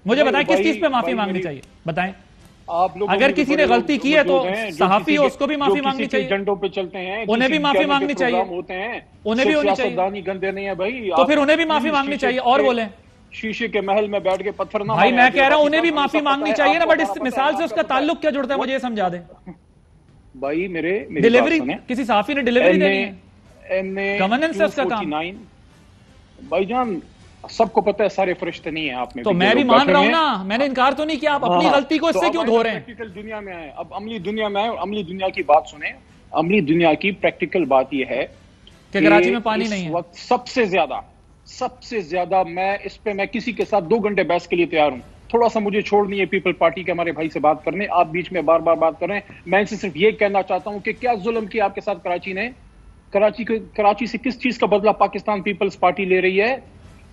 مجھے بتائیں کس چیز پہ معافی مانگنی چاہیے, بتائیں. آپ لوگ اگر کسی نے غلطی کی ہے تو صحافی ہو, اس کو بھی معافی مانگنی چاہیے, ایجنڈوں پہ چلتے ہیں, انہیں بھی معافی مانگنی چاہیے, ہوتے ہیں, انہیں بھی ہونی چاہیے. سیاستدانی گندے نہیں ہیں بھائی, تو پھر انہیں بھی معافی مانگنی چاہیے. اور بولیں شیشے کے محل میں بیٹھ کے پتھر نہ بھائی, میں کہہ رہا ہوں انہیں بھی معافی مانگنی چاہیے نا, بٹ اس مثال سے اس کا تعلق کیا جڑتا ہے مجھے یہ سمجھا دیں. بھائی میری ڈیلیوری کسی صحافی نے ڈیلیوری دینی ہے, گورننس ہے اس کا کام. بھائی جان سب کو پتہ ہے سارے فرشتے نہیں ہیں آپ میں, تو میں بھی مان رہا ہوں نا, میں نے انکار تو نہیں کیا, آپ اپنی غلطی کو اس سے کیوں دھو رہے ہیں. پریکٹیکل دنیا میں آئے, اب عملی دنیا میں آئے, اور عملی دنیا کی بات سنیں. عملی دنیا کی پریکٹیکل بات یہ ہے کہ کراچی میں پانی نہیں ہے. اس وقت سب سے زیادہ میں اس پہ میں کسی کے ساتھ 2 گھنٹے بحث کے لیے تیار ہوں. تھوڑا سا مجھے چھوڑنی ہے پیپل پارٹی کے ہمارے بھائی سے بات کرنے, آپ بیچ میں بار بار بات کر رہے ہیں. میں ان سے صرف یہ کہنا چاہتا ہوں کہ کیا ظلم کیا آپ کے ساتھ کراچی نے. کراچی سے کس چیز کا بدلہ پاکستان پیپلز پارٹی لے رہی ہے.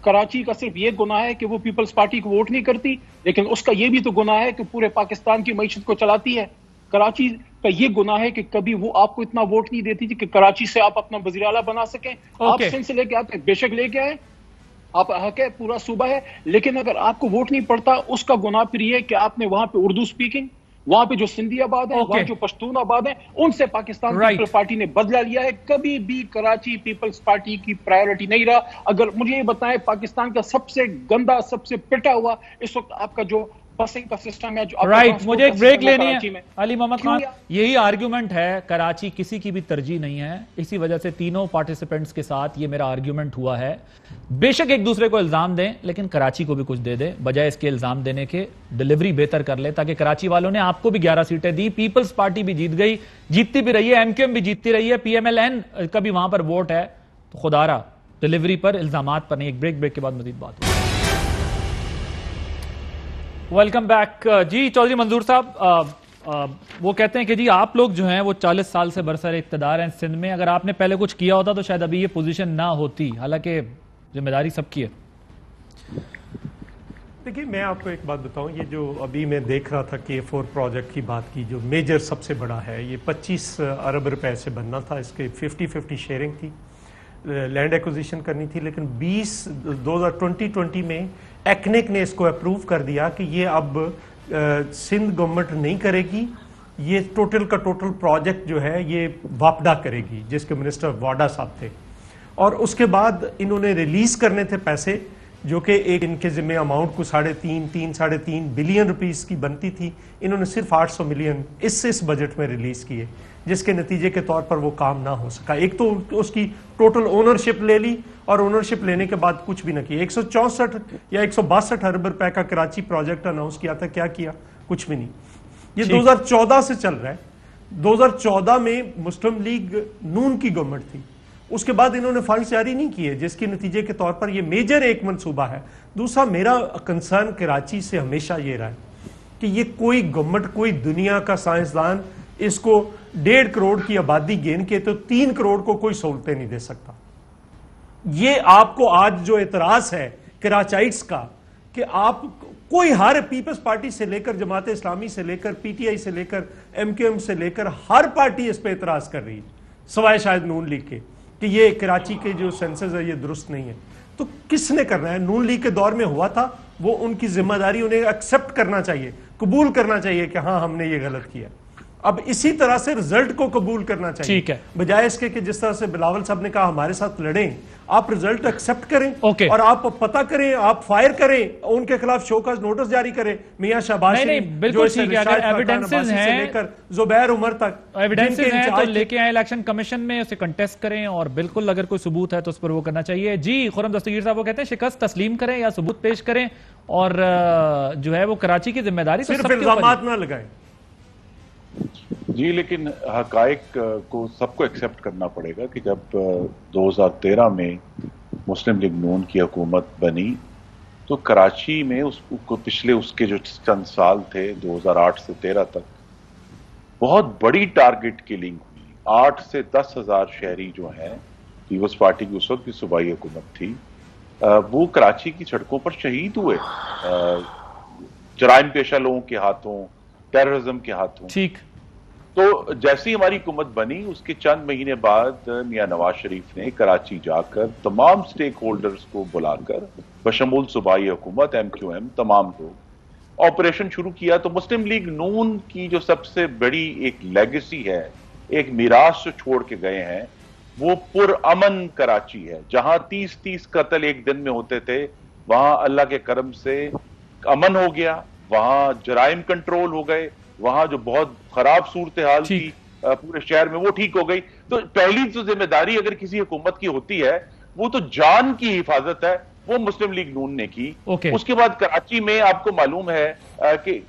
کراچی کا صرف یہ گناہ ہے کہ وہ پیپلز پارٹی کو ووٹ نہیں کرتی, لیکن اس کا یہ بھی تو گناہ ہے کہ پورے پاکستان کی معیشت کو چلاتی ہے. کراچی کا یہ گناہ ہے کہ کبھی وہ آپ کو اتنا ووٹ نہیں دیتی تھی کہ کراچی سے آپ اپنا وزیر اعلیٰ بنا سکیں. آپ سندھ سے لے کے آتے, بے شک لے کے آئے, آپ حق ہے, پورا صوبہ ہے, لیکن اگر آپ کو ووٹ نہیں پڑتا اس کا گناہ پھر یہ ہے کہ آپ نے وہاں پہ اردو سپیکنگ, وہاں پہ جو سندھی آباد ہیں, وہاں جو پشتون آباد ہیں, ان سے پاکستان پیپل پارٹی نے بدلہ لیا ہے. کبھی بھی کراچی پیپلز پارٹی کی پرائیورٹی نہیں رہا. اگر مجھے یہ بتائیں پاکستان کا سب سے گندا, سب سے پٹا ہوا اس وقت آپ کا جو بسنگ کا سسٹم ہے, رائٹ, مجھے ایک بریک لینی ہے. علی محمد خان, یہی آرگیومنٹ ہے, کراچی کسی کی بھی ترجیح نہیں ہے, اسی وجہ سے تینوں پارٹیسپینٹس کے ساتھ یہ میرا آرگیومنٹ ہوا ہے. بے شک ایک دوسرے کو الزام دیں, لیکن کراچی کو بھی کچھ دے دیں, بجائے اس کے الزام دینے کے ڈیلیوری بہتر کر لے, تاکہ کراچی والوں نے آپ کو بھی 11 سیٹیں دی, پیپلز پارٹی بھی جیت گئی, جیتتی بھی رہی ہے, MQM بھی جیتتی رہی ہے, PMLN کا بھی وہاں پر ووٹ ہے. تو خدا را ڈیلیوری پر, الزامات پر نہیں. ایک بریک کے بعد مزید بات ہوگی. Welcome back. جی چودھری منظور صاحب, وہ کہتے ہیں کہ جی آپ لوگ جو ہیں وہ 40 سال سے برسر اقتدار ہیں سندھ میں, اگر آپ نے پہلے کچھ کیا ہوتا تو شاید ابھی یہ پوزیشن نہ ہوتی, حالانکہ ذمہ داری سب کی ہے. دیکھیے میں آپ کو ایک بات بتاؤں, یہ جو ابھی میں دیکھ رہا تھا K4 پروجیکٹ کی بات کی, جو میجر سب سے بڑا ہے, یہ 25 ارب روپے سے بننا تھا, اس کے 50-50 شیئرنگ تھی, لینڈ ایکوزیشن کرنی تھی, لیکن 2020 میں ایکنک نے اس کو اپروو کر دیا کہ یہ اب سندھ گورنمنٹ نہیں کرے گی, یہ ٹوٹل کا ٹوٹل پروجیکٹ جو ہے یہ واپڈا کرے گی, جس کے منسٹر واڈا صاحب تھے. اور اس کے بعد انہوں نے ریلیز کرنے تھے پیسے, جو کہ ایک ان کے ذمہ اماؤنٹ کو 3.5 بلین روپیز کی بنتی تھی, انہوں نے صرف 800 ملین اس بجٹ میں ریلیز کیے, جس کے نتیجے کے طور پر وہ کام نہ ہو سکا. ایک تو اس کی ٹوٹل اونرشپ لے لی, اور اونرشپ لینے کے بعد کچھ بھی نہ کیا. 164 یا 162 ارب روپے کا کراچی پروجیکٹ اناؤنس کیا تھا, کیا کیا؟ کچھ بھی نہیں. یہ 2014 سے چل رہا ہے. 2014 میں مسلم لیگ نون کی گورنمنٹ تھی, اس کے بعد انہوں نے فنڈز جاری نہیں کیے, جس کے نتیجے کے طور پر یہ میجر ایک منصوبہ ہے. دوسرا میرا کنسرن کراچی سے ہمیشہ یہ رہا ہے کہ یہ کوئی گورنمنٹ, کوئی دنیا کا سائنسدان اس کو 1.5 کروڑ کی آبادی گین کے تو 3 کروڑ کو کوئی سہولتیں نہیں دے سکتا. یہ آپ کو آج جو اعتراض ہے کراچائٹس کا, کہ آپ کوئی ہر پیپلز پارٹی سے لے کر جماعت اسلامی سے لے کر PTI سے لے کر MQM سے لے کر ہر پارٹی اس پہ اعتراض کر رہی ہے, سوائے شاید نون لیگ کے, کہ یہ کراچی کے جو سینسز ہے یہ درست نہیں ہے. تو کس نے کرنا ہے؟ نون لیگ کے دور میں ہوا تھا, وہ ان کی ذمہ داری, انہیں ایکسپٹ کرنا چاہیے, قبول کرنا چاہیے کہ ہاں ہم نے یہ غلط کیا. اب اسی طرح سے رزلٹ کو قبول کرنا چاہیے, بجائے اس کے کہ جس طرح سے بلاول صاحب نے کہا ہمارے ساتھ لڑیں, آپ رزلٹ ایکسپٹ کریں, اور آپ پتہ کریں, آپ فائر کریں, ان کے خلاف شو کاز نوٹس جاری کریں. میاں شہباز بالکل ٹھیک ہے, اگر ایویڈنسز ہیں سے لے کر زبیر عمر تک ایویڈنسز ہیں تو لے کے آئیں الیکشن کمیشن میں, اسے کنٹیسٹ کریں, اور بالکل اگر کوئی ثبوت ہے تو اس پر وہ کرنا چاہیے. جی خرم دستگیر صاحب وہ کہتے ہیں شکست تسلیم کریں یا ثبوت پیش کریں, اور جو ہے وہ کراچی کی ذمہ داری صرف الزامات نہ لگائیں. جی لیکن حقائق کو سب کو ایکسیپٹ کرنا پڑے گا کہ جب 2013 میں مسلم لیگ نون کی حکومت بنی تو کراچی میں اس کو پچھلے اس کے جو چند سال تھے 2008 سے 13 تک بہت بڑی ٹارگٹ کلنگ ہوئی. 8 سے 10 ہزار شہری جو ہیں، پیپلز پارٹی کی اس وقت کی صوبائی حکومت تھی، وہ کراچی کی سڑکوں پر شہید ہوئے جرائم پیشہ لوگوں کے ہاتھوں، ٹیررزم کے ہاتھوں. ٹھیک. تو جیسی ہماری حکومت بنی اس کے چند مہینے بعد میاں نواز شریف نے کراچی جا کر تمام سٹیک ہولڈرز کو بلا کر بشمول صوبائی حکومت، MQM، تمام لوگ آپریشن شروع کیا. تو مسلم لیگ نون کی جو سب سے بڑی ایک لیگیسی ہے، ایک میراث جو چھوڑ کے گئے ہیں، وہ پرامن کراچی ہے. جہاں 30 قتل ایک دن میں ہوتے تھے، وہاں اللہ کے کرم سے امن ہو گیا، وہاں جرائم کنٹرول ہو گئے، وہاں جو بہت خراب صورتحال تھی پورے شہر میں وہ ٹھیک ہو گئی. تو پہلی تو ذمہ داری اگر کسی حکومت کی ہوتی ہے وہ تو جان کی حفاظت ہے، وہ مسلم لیگ نون نے کی. اس کے بعد کراچی میں آپ کو معلوم ہے کہ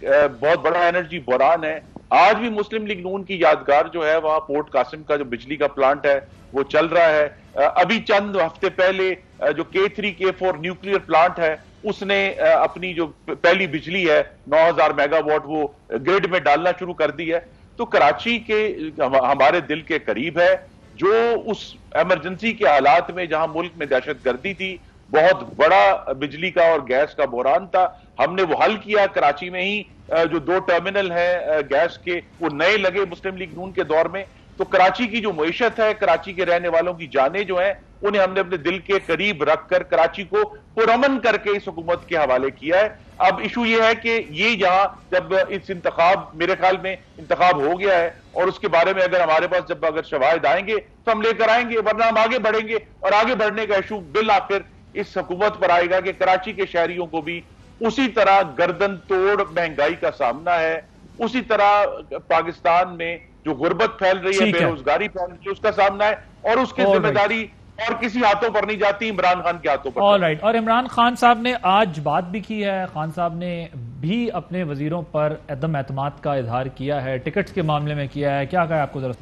بہت بڑا انرجی بحران ہے. آج بھی مسلم لیگ نون کی یادگار جو ہے وہاں پورٹ قاسم کا جو بجلی کا پلانٹ ہے وہ چل رہا ہے. ابھی چند ہفتے پہلے جو K3 K4 نیوکلیئر پلانٹ ہے اس نے اپنی جو پہلی بجلی ہے 9000 میگا واٹ وہ گرڈ میں ڈالنا شروع کر دی ہے. تو کراچی کے ہمارے دل کے قریب ہے. جو اس ایمرجنسی کے حالات میں جہاں ملک میں دہشت گردی تھی، بہت بڑا بجلی کا اور گیس کا بحران تھا، ہم نے وہ حل کیا. کراچی میں ہی جو 2 ٹرمینل ہیں گیس کے وہ نئے لگے مسلم لیگ نون کے دور میں. تو کراچی کی جو معیشت ہے، کراچی کے رہنے والوں کی جانیں جو ہیں، انہیں ہم نے اپنے دل کے قریب رکھ کر کراچی کو پرامن کر کے اس حکومت کے حوالے کیا ہے. اب ایشو یہ ہے کہ یہ یہاں جب اس انتخاب، میرے خیال میں انتخاب ہو گیا ہے اور اس کے بارے میں اگر ہمارے پاس جب اگر شواہد آئیں گے تو ہم لے کر آئیں گے، ورنہ ہم آگے بڑھیں گے. اور آگے بڑھنے کا ایشو بالآخر اس حکومت پر آئے گا کہ کراچی کے شہریوں کو بھی اسی طرح گردن توڑ مہنگائی کا سامنا ہے، اسی طرح پاکستان میں جو غربت پھیل رہی ہے، بے روزگاری پھیل رہی ہے، اس کا سامنا ہے. اور اس کی ذمہ داری اور کسی ہاتھوں پر نہیں جاتی، عمران خان کے ہاتھوں پر. اور عمران خان صاحب نے آج بات بھی کی ہے، خان صاحب نے بھی اپنے وزیروں پر عدم اعتماد کا اظہار کیا ہے، ٹکٹس کے معاملے میں کیا ہے. کیا کہا آپ کو ذرا؟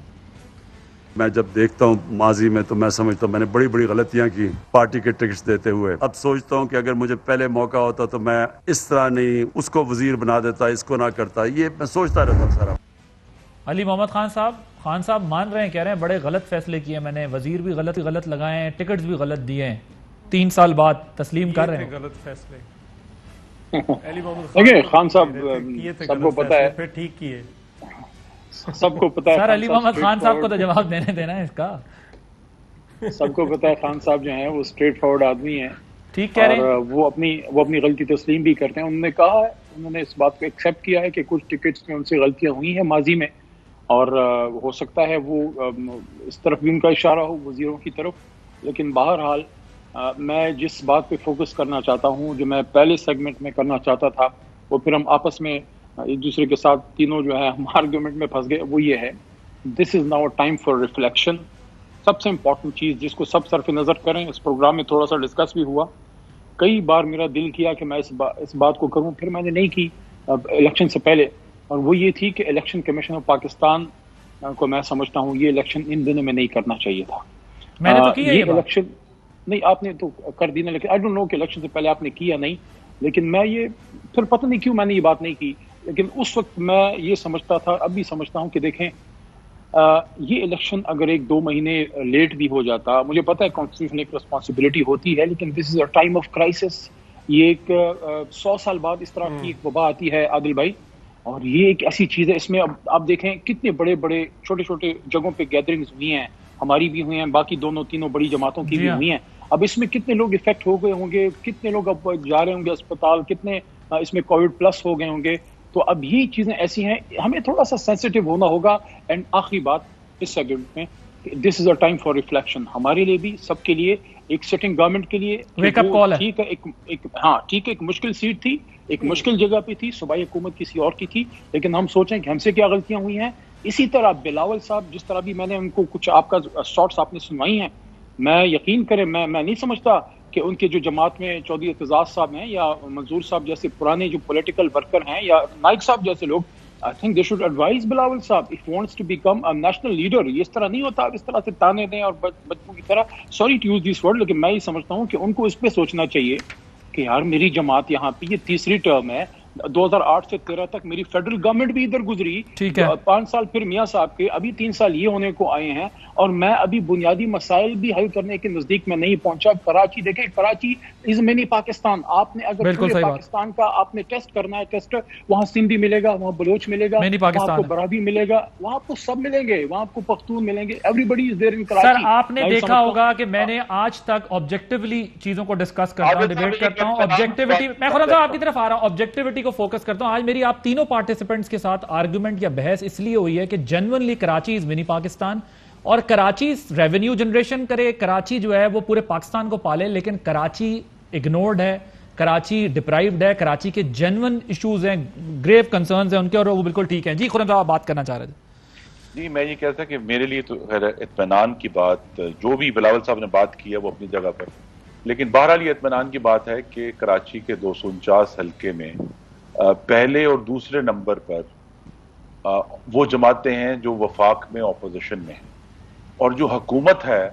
میں جب دیکھتا ہوں ماضی میں تو میں سمجھتا ہوں میں نے بڑی بڑی غلطیاں کی پارٹی کے ٹکٹس دیتے ہوئے. اب سوچتا ہوں کہ اگر مجھے پہلے موقع ہوتا تو میں اس طرح نہیں اس کو وزیر بنا دیتا، اس کو نہ کرتا. یہ میں سوچتا رہتا ہوں سارا. علی محمد خان صاحب مان رہے ہیں، کہہ رہے ہیں بڑے غلط فیصلے کیے میں نے، وزیر بھی غلط لگائے ہیں، ٹکٹس بھی غلط دیے ہیں. 3 سال بعد تسلیم کر رہے ہیں غلط فیصلے. دیکھیں خان صاحب سب کو پتا ہے، پھر ٹھیک کیے. سب کو پتا ہے سر علی محمد خان صاحب کو تو جواب دینا ہے اس کا. سب کو پتا ہے خان صاحب جو ہیں وہ اسٹریٹ فارورڈ آدمی ہیں. ٹھیک کہہ رہے ہیں. اور وہ اپنی غلطی تسلیم بھی کرتے ہیں. انہوں نے کہا ہے، انہوں نے اس بات کو ایکسیپٹ کیا ہے کہ کچھ ٹکٹس میں ان سے غلطیاں ہوئی ہیں ماضی میں، اور ہو سکتا ہے وہ اس طرف بھی ان کا اشارہ ہو وزیروں کی طرف. لیکن بہرحال میں جس بات پہ فوکس کرنا چاہتا ہوں، جو میں پہلے سیگمنٹ میں کرنا چاہتا تھا، وہ پھر ہم آپس میں ایک دوسرے کے ساتھ تینوں جو ہے ہم آرگیومنٹ میں پھنس گئے. وہ یہ ہے، this is now time for reflection. سب سے امپورٹنٹ چیز جس کو سب صرف نظر کریں، اس پروگرام میں تھوڑا سا ڈسکس بھی ہوا، کئی بار میرا دل کیا کہ میں اس بات کو کروں، پھر میں نے نہیں کی الیکشن سے پہلے. اور وہ یہ تھی کہ الیکشن کمیشن آف پاکستان کو میں سمجھتا ہوں یہ الیکشن ان دنوں میں نہیں کرنا چاہیے تھا. میں نے تو کیا یہ الیکشن نہیں، آپ نے تو کر دی نا، لیکن آئی ڈونٹ نو کہ الیکشن سے پہلے آپ نے کیا نہیں. لیکن میں یہ پھر پتہ نہیں کیوں میں نے یہ بات نہیں کی. لیکن اس وقت میں یہ سمجھتا تھا، اب بھی سمجھتا ہوں کہ دیکھیں یہ الیکشن اگر 1-2 مہینے لیٹ بھی ہو جاتا، مجھے پتا ہے کانسٹیٹیوشن ایک رسپانسبلٹی ہوتی ہے، لیکن دس از اے ٹائم آف کرائسس. یہ ایک 100 سال بعد اس طرح کی ایک وبا آتی ہے عادل بھائی، اور یہ ایک ایسی چیز ہے، اس میں اب آپ دیکھیں کتنے بڑے بڑے چھوٹے جگہوں پہ گیدرنگز ہوئی ہیں، ہماری بھی ہوئی ہیں، باقی 2-3 بڑی جماعتوں کی بھی ہوئی ہیں. اب اس میں کتنے لوگ افیکٹ ہو گئے ہوں گے، کتنے لوگ اب جا رہے ہوں گے اسپتال، کتنے اس میں کووڈ پلس ہو گئے ہوں گے. تو اب یہ چیزیں ایسی ہیں، ہمیں تھوڑا سا سینسٹیو ہونا ہوگا. اینڈ آخری بات اس سیگمنٹ میں، دس از اے ٹائم فار ریفلیکشن، ہمارے لیے بھی، سب کے لیے، ایک سٹنگ گورنمنٹ کے لیے. ٹھیک ہے، ٹھیک ہے، ایک مشکل سیٹ تھی، ایک مشکل جگہ پہ تھی، صوبائی حکومت کسی اور کی تھی، لیکن ہم سوچیں کہ ہم سے کیا غلطیاں ہوئی ہیں. اسی طرح بلاول صاحب، جس طرح بھی میں نے ان کو کچھ آپ کا شارٹس آپ نے سنوائی ہیں، میں یقین کریں میں نہیں سمجھتا کہ ان کے جو جماعت میں چودھری اعتزاز صاحب ہیں یا منظور صاحب جیسے پرانے جو پولیٹیکل ورکر ہیں، یا نائک صاحب جیسے لوگ، I think they should advise Bilawal صاحب if he wants to become a national leader. یہ اس طرح نہیں ہوتا، اس طرح سے تانے دیں اور بچوں کی طرح، sorry to use this word، لیکن میں یہ سمجھتا ہوں کہ ان کو اس پہ سوچنا چاہیے کہ یار میری جماعت یہاں پہ یہ تیسری ٹرم ہے, 2008 سے 13 تک میری فیڈرل گورنمنٹ بھی ادھر گزری, 5 سال پھر میاں صاحب کے, ابھی 3 سال یہ ہونے کو آئے ہیں, اور میں ابھی بنیادی مسائل بھی حل کرنے کے نزدیک میں نہیں پہنچا. کراچی دیکھیں, کراچی از منی پاکستان. آپ نے اگر پورے پاکستان کا آپ نے ٹیسٹ کرنا ہے, ٹیسٹ وہاں سندھی ملے گا, وہاں بلوچ ملے گا, وہاں آپ کو برادری ملے گا, وہاں آپ کو سب ملیں گے, وہاں آپ کو پختون ملیں گے. Everybody is there in Karachi. Sir آپ نے دیکھا ہوگا کہ میں نے آج تک آبجیکٹیولی چیزوں کو ڈسکس کرتا ہوں, ڈیبیٹ کرتا ہوں, آبجیکٹیوٹی, میں خود آپ کی طرف آ رہا ہوں, آبجیکٹیوٹی کو فوکس کرتا ہوں. آج میری آپ تینوں پارٹیسپینٹس کے ساتھ آرگومنٹ یا بحث اس لیے ہوئی ہے کہ جنونلی کراچی از منی پاکستان, اور کراچی ریونیو جنریشن کرے, کراچی جو ہے وہ پورے پاکستان کو پالے, لیکن کراچی اگنورڈ ہے, کراچی ڈپرائیوڈ ہے, کراچی کے جنون ایشوز ہیں, گریو کنسرنز ہیں ان کے, اور وہ بالکل ٹھیک ہیں. جی خرم صاحب آپ بات کرنا چاہ رہے تھے. جی میں یہ کہتا کہ میرے لیے تو خیر اطمینان کی بات, جو بھی بلاول صاحب نے بات کی ہے وہ اپنی جگہ پر, لیکن بہرحال یہ اطمینان کی بات ہے کہ کراچی کے 249 حلقے میں پہلے اور دوسرے نمبر پر وہ جماعتیں ہیں جو وفاق میں اپوزیشن میں ہیں, اور جو حکومت ہے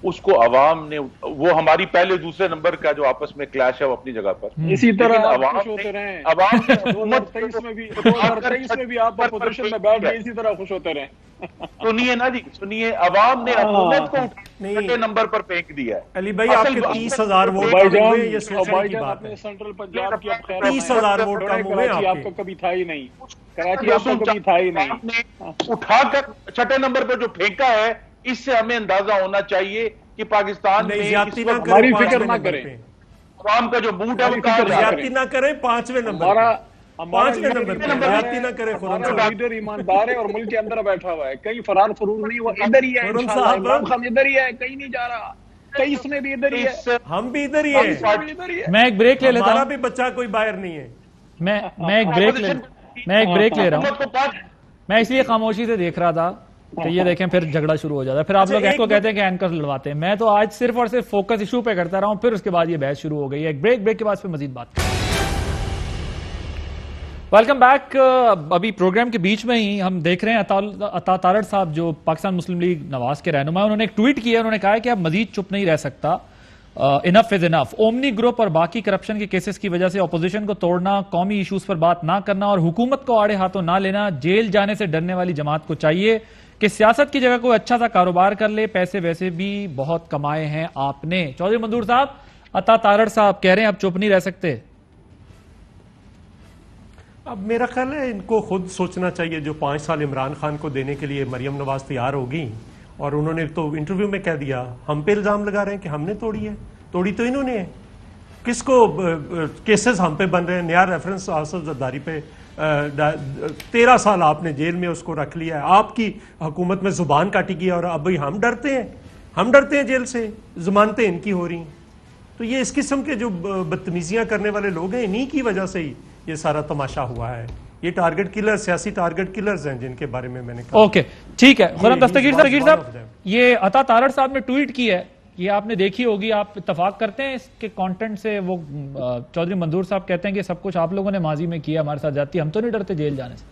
اس کو عوام نے, وہ ہماری پہلے دوسرے نمبر کا جو آپس میں کلیش ہے وہ اپنی جگہ پر. اسی طرح خوش ہوتے رہیں, عوام 2023 میں بھی آپ اپوزیشن میں بیٹھ گئے, اسی طرح خوش ہوتے رہیں. سنیے نا جی, سنیے, عوام نے حکومت کو چھٹے نمبر پر پھینک دیا ہے. علی بھائی آپ کے 30,000 ووٹ کم ہوئے, یہ سوچنے کی بات ہے. سینٹرل پنجاب کی اب خیر 30,000 ووٹ کم ہوئے, آپ کا کبھی تھا ہی نہیں, کراچی آپ کا کبھی تھا ہی نہیں. اٹھا کر چھٹے نمبر پر جو پھینکا ہے, اس سے ہمیں اندازہ ہونا چاہیے کہ پاکستان میں ہماری فکر نہ کریں, عوام کا جو موڈ ہے وہ کہاں زیادتی نہ کریں, 5ویں نمبر, 5ویں نمبر پر زیادتی نہ کریں. لیڈر ایماندار ہے اور ملک کے اندر بیٹھا ہوا ہے, کہیں فرار فرور نہیں, وہ ادھر ہی ہے, عمران خان ادھر ہی ہے, کہیں نہیں جا رہا, کہیں اس میں بھی ادھر ہی ہے, ہم بھی ادھر ہی ہیں. میں ایک بریک لے لیتا ہوں, ہمارا بھی بچہ کوئی باہر نہیں ہے. میں ایک بریک لے رہا ہوں. میں اس لیے خاموشی سے دیکھ رہا تھا کہ یہ دیکھیں پھر جھگڑا شروع ہو جاتا ہے, پھر آپ لوگ ایسے کہتے ہیں کہ اینکر لڑواتے ہیں. میں تو آج صرف اور صرف فوکس ایشو پہ کرتا رہا ہوں, پھر اس کے بعد یہ بحث شروع ہو گئی ہے. ایک بریک کے بعد پھر مزید بات کریں. Welcome back. ابھی پروگرام کے بیچ میں ہی ہم دیکھ رہے ہیں عطا تارڑ صاحب جو پاکستان مسلم لیگ نواز کے رہنما, انہوں نے ایک ٹویٹ کیا, انہوں نے کہا کہ اب مزید چپ نہیں رہ سکتا, انف از انف. اومنی گروپ اور باقی کرپشن کے کیسز کی وجہ سے اپوزیشن کو توڑنا, قومی ایشوز پر بات نہ کرنا اور حکومت کو آڑے ہاتھوں نہ لینا, جیل جانے سے ڈرنے والی جماعت کو چاہیے کہ سیاست کی جگہ کوئی اچھا سا کاروبار کر لے, پیسے ویسے بھی بہت کمائے ہیں آپ نے. چودھری منظور صاحب, عطا تارڑ صاحب کہہ رہے ہیں اب چپ نہیں رہ سکتے. اب میرا خیال ہے ان کو خود سوچنا چاہیے. جو 5 سال عمران خان کو دینے کے لیے مریم نواز تیار ہوگی, اور انہوں نے تو انٹرویو میں کہہ دیا, ہم پہ الزام لگا رہے ہیں کہ ہم نے توڑی ہے. توڑی تو انہوں نے ہے. کس کو کیسز ہم پہ بن رہے ہیں. نیا ریفرنس آصف زرداری پہ 13 سال آپ نے جیل میں اس کو رکھ لیا ہے. آپ کی حکومت میں زبان کاٹی گئی, اور اب ہم ڈرتے ہیں جیل سے, ضمانتیں ان کی ہو رہی ہیں. تو یہ اس قسم کے جو بدتمیزیاں کرنے والے لوگ ہیں, انہی کی وجہ سے ہی یہ سارا تماشا ہوا ہے. یہ ٹارگٹ کلر, سیاسی ٹارگٹ کلرز ہیں جن کے بارے میں نے کہا. اوکے ٹھیک ہے. خرم دستگیر صاحب, یہ عطا تارڑ صاحب نے ٹویٹ کی ہے, یہ آپ نے دیکھی ہوگی, آپ اتفاق کرتے ہیں اس کے کانٹینٹ سے؟ وہ چودھری منظور صاحب کہتے ہیں کہ سب کچھ آپ لوگوں نے ماضی میں کیا, ہمارے ساتھ جاتی, ہم تو نہیں ڈرتے جیل جانے سے.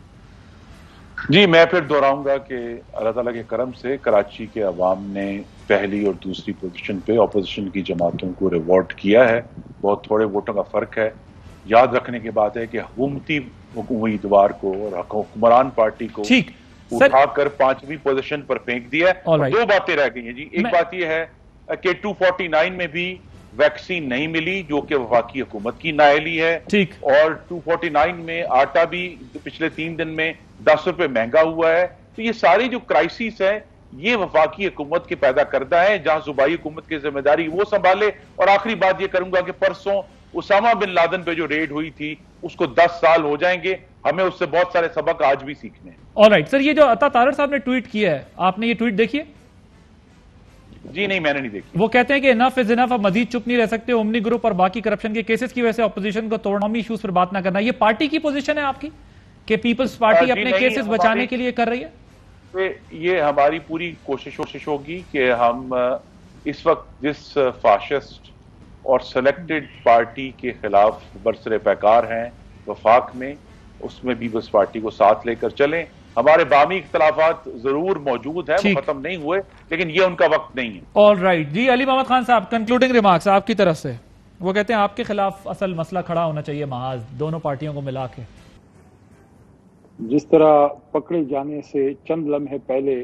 جی میں پھر دہراؤں گا کہ اللہ تعالیٰ کے کرم سے کراچی کے عوام نے پہلی اور دوسری پوزیشن پہ اپوزیشن کی جماعتوں کو ریوارڈ کیا ہے. بہت تھوڑے ووٹوں کا فرق ہے. یاد رکھنے کی بات ہے کہ حکومتی امیدوار کو اور حکمران پارٹی کو اٹھا کر 5ویں پوزیشن پر پھینک دیا ہے. 2 باتیں رہ گئی ہیں جی. ایک بات یہ ہے کہ 249 میں بھی ویکسین نہیں ملی, جو کہ وفاقی حکومت کی نااہلی ہے, اور 249 میں آٹا بھی پچھلے 3 دن میں 10 روپے مہنگا ہوا ہے. تو یہ ساری جو کرائسس ہیں یہ وفاقی حکومت کے پیدا کردہ ہے, جہاں صوبائی حکومت کی ذمہ داری وہ سنبھالے. اور آخری بات یہ کروں گا کہ پرسوں اسامہ بن لادن پہ جو ریڈ ہوئی تھی اس کو 10 سال ہو جائیں گے, ہمیں اس سے بہت سارے سبق آج بھی سیکھنے ہیں. آلرائٹ سر, یہ جو عطا تارڑ صاحب نے ٹویٹ کیا ہے, آپ نے یہ ٹویٹ دیکھی ہے؟ جی نہیں, میں نے نہیں دیکھی. وہ کہتے ہیں کہ انف از انف, اب مزید چپ نہیں رہ سکتے, اومنی گروپ اور باقی کرپشن کے کیسز کی وجہ سے اپوزیشن کو توڑنا, قومی ایشوز پر بات نہ کرنا. یہ پارٹی کی پوزیشن ہے آپ کی کہ پیپلز پارٹی اپنے کیسز بچانے کے لیے کر رہی ہے؟ یہ ہماری پوری کوشش ہوگی کہ ہم اس وقت جس فاشسٹ اور سلیکٹڈ پارٹی کے خلاف برسر پیکار ہیں وفاق میں, اس میں پیپلز پارٹی کو ساتھ لے کر چلیں. ہمارے بامی اختلافات ضرور موجود ہیں, وہ ختم نہیں ہوئے, لیکن یہ ان کا وقت نہیں ہے. آل رائٹ جی. علی محمد خان صاحب, کنکلوڈنگ ریمارکس آپ کی طرف سے. وہ کہتے ہیں آپ کے خلاف اصل مسئلہ کھڑا ہونا چاہیے محاذ دونوں پارٹیوں کو ملا کے. جس طرح پکڑے جانے سے چند لمحے پہلے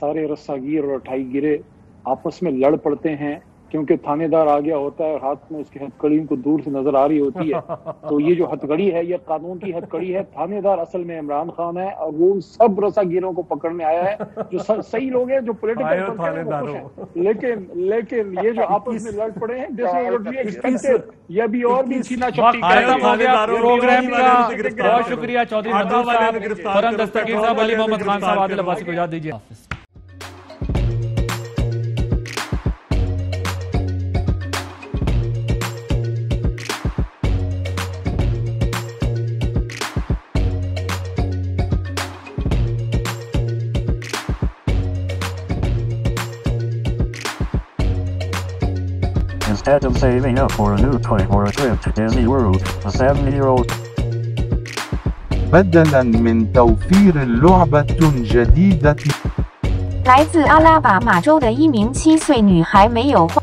سارے رساگیر اور اٹھائی گرے آپس میں لڑ پڑتے ہیں کیونکہ تھانے دار آ گیا ہوتا ہے اور ہاتھ میں اس کی ہتھ کڑی کو دور سے نظر آ رہی ہوتی ہے. تو یہ جو ہتھ کڑی ہے یہ قانون کی ہتھ کڑی ہے. تھانے دار اصل میں عمران خان ہے اور وہ ان سب رساگیروں کو پکڑنے آیا ہے جو صحیح لوگ ہیں جو پولیٹیکل لیکن یہ جو آپس میں لڑ پڑے ہیں یہ بھی اور بھی چھینا چپٹی پروگرام کا. بہت شکریہ چودھری منظور صاحب, فرحان دستگیر صاحب, علی محمد خان صاحب, عادل عباسی کو یاد دیجیے. Instead of saving up for a new toy or a trip to Disney World, a 7-year-old بدلاً من توفير لعبة جديدة 来自阿拉巴马州的一名7岁女孩没有花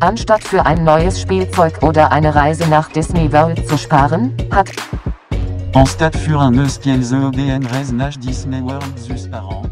Anstatt für ein neues Spielzeug oder eine Reise nach Disney World zu sparen, hat En stade für un eus qu'elles EDN Reznach Disney World zus parents.